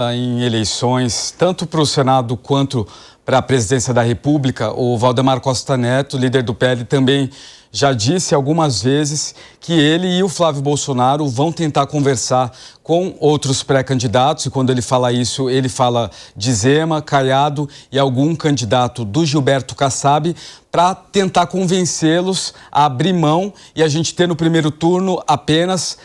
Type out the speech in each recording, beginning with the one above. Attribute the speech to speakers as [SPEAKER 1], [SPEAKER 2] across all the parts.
[SPEAKER 1] Em eleições, tanto para o Senado quanto para a presidência da República, o Valdemar Costa Neto, líder do PL, também já disse algumas vezes que ele e o Flávio Bolsonaro vão tentar conversar com outros pré-candidatos, e quando ele fala isso, ele fala de Zema, Caiado e algum candidato do Gilberto Kassab, para tentar convencê-los a abrir mão e a gente ter no primeiro turno apenas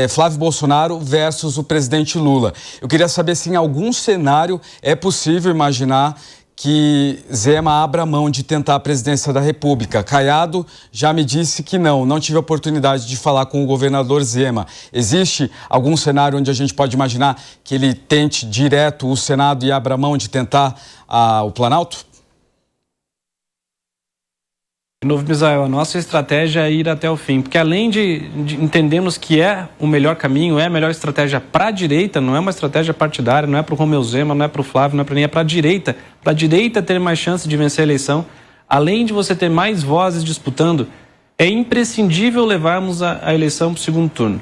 [SPEAKER 1] Flávio Bolsonaro versus o presidente Lula. Eu queria saber se em algum cenário é possível imaginar que Zema abra mão de tentar a presidência da República. Caiado já me disse que não tive a oportunidade de falar com o governador Zema. Existe algum cenário onde a gente pode imaginar que ele tente direto o Senado e abra mão de tentar o Planalto?
[SPEAKER 2] De novo, Misael, a nossa estratégia é ir até o fim, porque além de entendermos que é o melhor caminho, é a melhor estratégia para a direita, não é uma estratégia partidária, não é para o Romeu Zema, não é para o Flávio, não é para ninguém, é para a direita ter mais chance de vencer a eleição, além de você ter mais vozes disputando, é imprescindível levarmos a eleição para o segundo turno.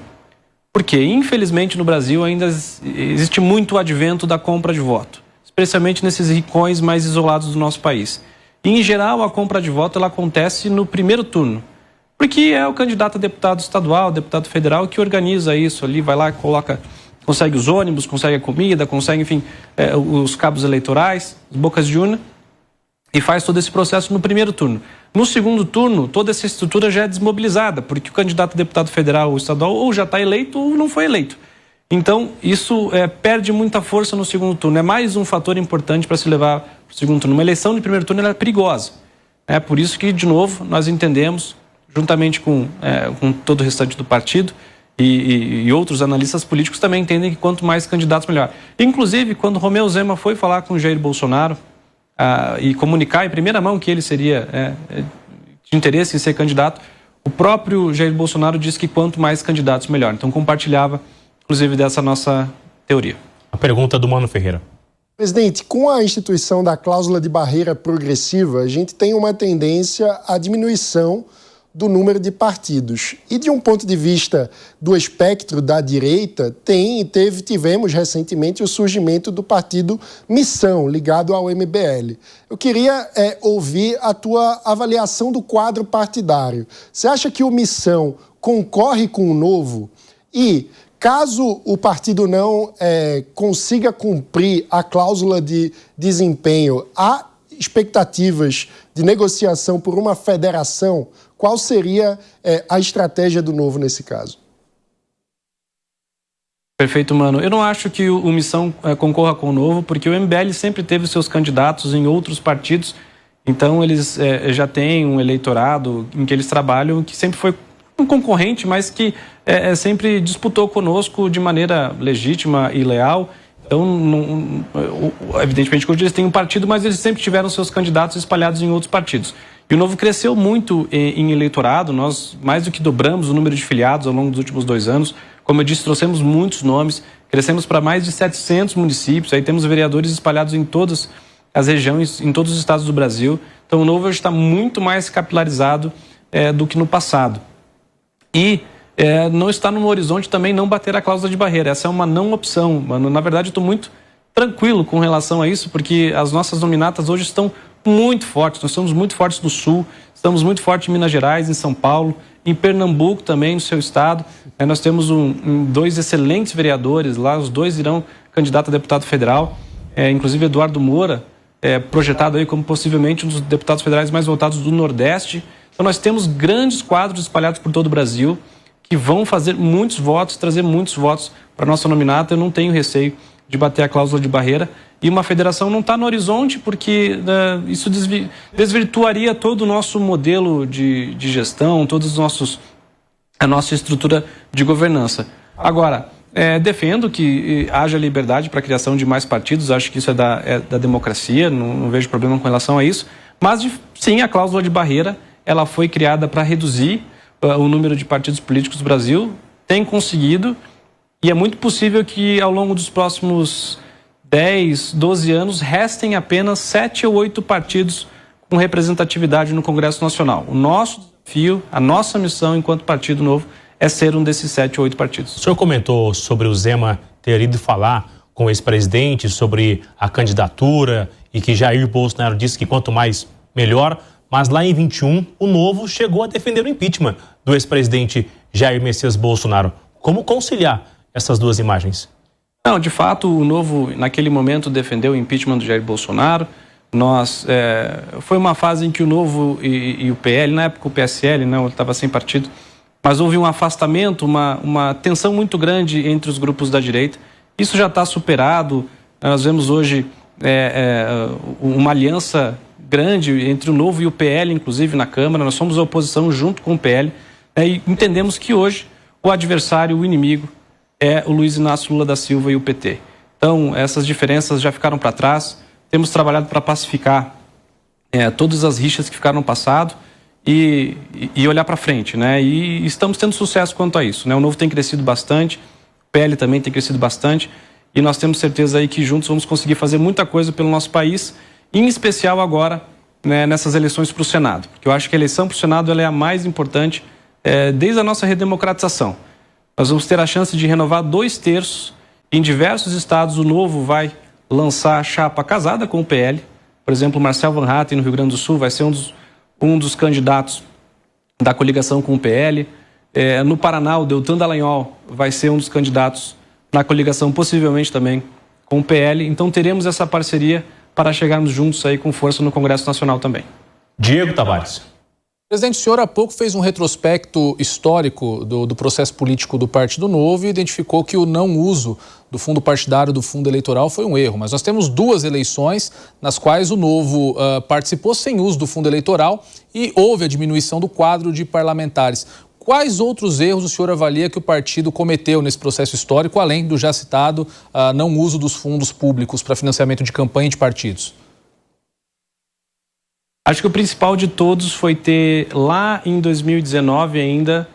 [SPEAKER 2] Porque, infelizmente, no Brasil ainda existe muito o advento da compra de voto, especialmente nesses rincões mais isolados do nosso país. E, em geral, a compra de voto ela acontece no primeiro turno, porque é o candidato a deputado estadual, deputado federal que organiza isso ali, vai lá, consegue os ônibus, consegue a comida, consegue, enfim, os cabos eleitorais, as bocas de urna, e faz todo esse processo no primeiro turno. No segundo turno, toda essa estrutura já é desmobilizada, porque o candidato a deputado federal ou estadual ou já está eleito ou não foi eleito. Então, isso perde muita força no segundo turno. É mais um fator importante para se levar para o segundo turno. Uma eleição de primeiro turno ela é perigosa. É por isso que, de novo, nós entendemos, juntamente com todo o restante do partido e outros analistas políticos também entendem que quanto mais candidatos, melhor. Inclusive, quando Romeu Zema foi falar com Jair Bolsonaro e comunicar em primeira mão que ele seria de interesse em ser candidato, o próprio Jair Bolsonaro disse que quanto mais candidatos, melhor. Então, compartilhava inclusive dessa nossa teoria.
[SPEAKER 3] A pergunta do Mano Ferreira.
[SPEAKER 4] Presidente, com a instituição da cláusula de barreira progressiva, a gente tem uma tendência à diminuição do número de partidos. E de um ponto de vista do espectro da direita, tivemos recentemente o surgimento do partido Missão, ligado ao MBL. Eu queria ouvir a tua avaliação do quadro partidário. Você acha que o Missão concorre com o Novo? E caso o partido não consiga cumprir a cláusula de desempenho, há expectativas de negociação por uma federação? Qual seria a estratégia do Novo nesse caso?
[SPEAKER 2] Perfeito, Mano. Eu não acho que o Missão concorra com o Novo, porque o MBL sempre teve seus candidatos em outros partidos, então eles já têm um eleitorado em que eles trabalham, que sempre foi um concorrente, mas que sempre disputou conosco de maneira legítima e leal. Então, evidentemente, eles têm um partido, mas eles sempre tiveram seus candidatos espalhados em outros partidos. E o Novo cresceu muito em eleitorado, nós mais do que dobramos o número de filiados ao longo dos últimos 2 anos. Como eu disse, trouxemos muitos nomes, crescemos para mais de 700 municípios, aí temos vereadores espalhados em todas as regiões, em todos os estados do Brasil. Então, o Novo hoje está muito mais capilarizado do que no passado. E não está no horizonte também não bater a cláusula de barreira. Essa é uma não opção, mano. Na verdade, eu estou muito tranquilo com relação a isso, porque as nossas nominatas hoje estão muito fortes. Nós estamos muito fortes no Sul, estamos muito fortes em Minas Gerais, em São Paulo, em Pernambuco também, no seu estado. Nós temos 2 excelentes vereadores lá, os 2 irão candidato a deputado federal, inclusive Eduardo Moura, projetado aí como possivelmente um dos deputados federais mais votados do Nordeste. Então nós temos grandes quadros espalhados por todo o Brasil que vão fazer muitos votos, trazer muitos votos para a nossa nominata. Eu não tenho receio de bater a cláusula de barreira. E uma federação não está no horizonte porque isso desvirtuaria todo o nosso modelo de gestão, a nossa estrutura de governança. Agora, defendo que haja liberdade para a criação de mais partidos, acho que isso é da democracia, não vejo problema com relação a isso. Mas, sim, a cláusula de barreira ela foi criada para reduzir o número de partidos políticos do Brasil, tem conseguido, e é muito possível que ao longo dos próximos 10, 12 anos restem apenas 7 ou 8 partidos com representatividade no Congresso Nacional. O nosso desafio, a nossa missão enquanto Partido Novo é ser um desses 7 ou 8 partidos.
[SPEAKER 3] O senhor comentou sobre o Zema ter ido falar com o ex-presidente sobre a candidatura e que Jair Bolsonaro disse que quanto mais, melhor. Mas lá em 21, o Novo chegou a defender o impeachment do ex-presidente Jair Messias Bolsonaro. Como conciliar essas duas imagens?
[SPEAKER 2] Não, de fato, o Novo, naquele momento, defendeu o impeachment do Jair Bolsonaro. Foi uma fase em que o Novo e o PL, na época o PSL, não, ele estava sem partido, mas houve um afastamento, uma tensão muito grande entre os grupos da direita. Isso já está superado. Nós vemos hoje uma aliança grande entre o Novo e o PL, inclusive na Câmara. Nós somos a oposição junto com o PL, e entendemos que hoje o adversário, o inimigo, é o Luiz Inácio Lula da Silva e o PT. Então, essas diferenças já ficaram para trás. Temos trabalhado para pacificar todas as rixas que ficaram no passado e olhar para frente, né? E estamos tendo sucesso quanto a isso, né? O Novo tem crescido bastante, o PL também tem crescido bastante, e nós temos certeza aí que juntos vamos conseguir fazer muita coisa pelo nosso país, em especial agora, né, nessas eleições para o Senado. Porque eu acho que a eleição para o Senado ela é a mais importante desde a nossa redemocratização. Nós vamos ter a chance de renovar 2/3. Em diversos estados, o Novo vai lançar a chapa casada com o PL. Por exemplo, Marcel Van Hatten, no Rio Grande do Sul, vai ser um dos candidatos da coligação com o PL. No Paraná, o Deltan Dallagnol vai ser um dos candidatos na coligação, possivelmente também com o PL. Então, teremos essa parceria para chegarmos juntos aí com força no Congresso Nacional também.
[SPEAKER 3] Diego Tavares.
[SPEAKER 5] Presidente, o senhor há pouco fez um retrospecto histórico do processo político do Partido Novo e identificou que o não uso do fundo partidário, do fundo eleitoral, foi um erro. Mas nós temos 2 eleições nas quais o Novo participou sem uso do fundo eleitoral e houve a diminuição do quadro de parlamentares. Quais outros erros o senhor avalia que o partido cometeu nesse processo histórico, além do já citado não uso dos fundos públicos para financiamento de campanha de partidos?
[SPEAKER 2] Acho que o principal de todos foi ter, lá em 2019 ainda,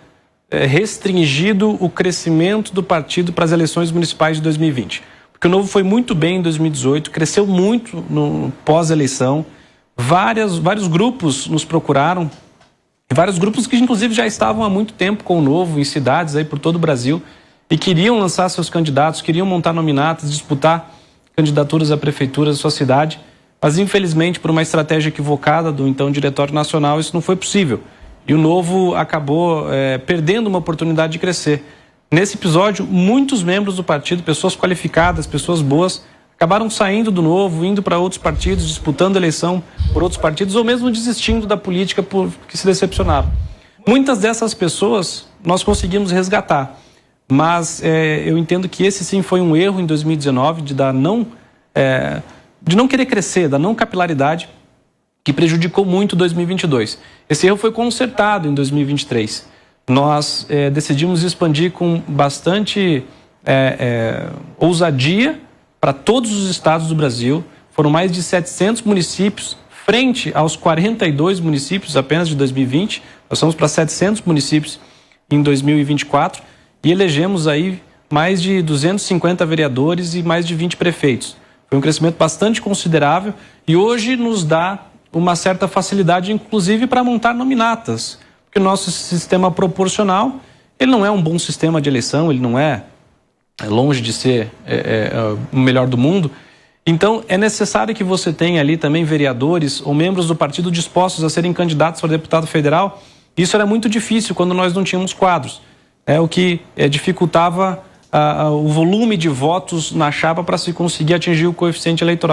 [SPEAKER 2] restringido o crescimento do partido para as eleições municipais de 2020. Porque o Novo foi muito bem em 2018, cresceu muito no pós-eleição. Vários grupos nos procuraram, vários grupos que inclusive já estavam há muito tempo com o Novo em cidades aí por todo o Brasil e queriam lançar seus candidatos, queriam montar nominatas, disputar candidaturas à prefeitura da sua cidade. Mas, infelizmente, por uma estratégia equivocada do então Diretório Nacional, isso não foi possível. E o Novo acabou perdendo uma oportunidade de crescer. Nesse episódio, muitos membros do partido, pessoas qualificadas, pessoas boas, acabaram saindo do Novo, indo para outros partidos, disputando eleição por outros partidos, ou mesmo desistindo da política porque se decepcionaram. Muitas dessas pessoas nós conseguimos resgatar. Mas eu entendo que esse sim foi um erro em 2019, de não querer crescer, da não capilaridade, que prejudicou muito 2022. Esse erro foi consertado em 2023. Nós decidimos expandir com bastante ousadia para todos os estados do Brasil. Foram mais de 700 municípios, frente aos 42 municípios apenas de 2020. Nós fomos para 700 municípios em 2024 e elegemos aí mais de 250 vereadores e mais de 20 prefeitos. Foi um crescimento bastante considerável e hoje nos dá uma certa facilidade, inclusive, para montar nominatas. Porque o nosso sistema proporcional, ele não é um bom sistema de eleição, ele não é longe de ser o melhor do mundo. Então, é necessário que você tenha ali também vereadores ou membros do partido dispostos a serem candidatos para deputado federal. Isso era muito difícil quando nós não tínhamos quadros. O que dificultava o volume de votos na chapa para se conseguir atingir o coeficiente eleitoral.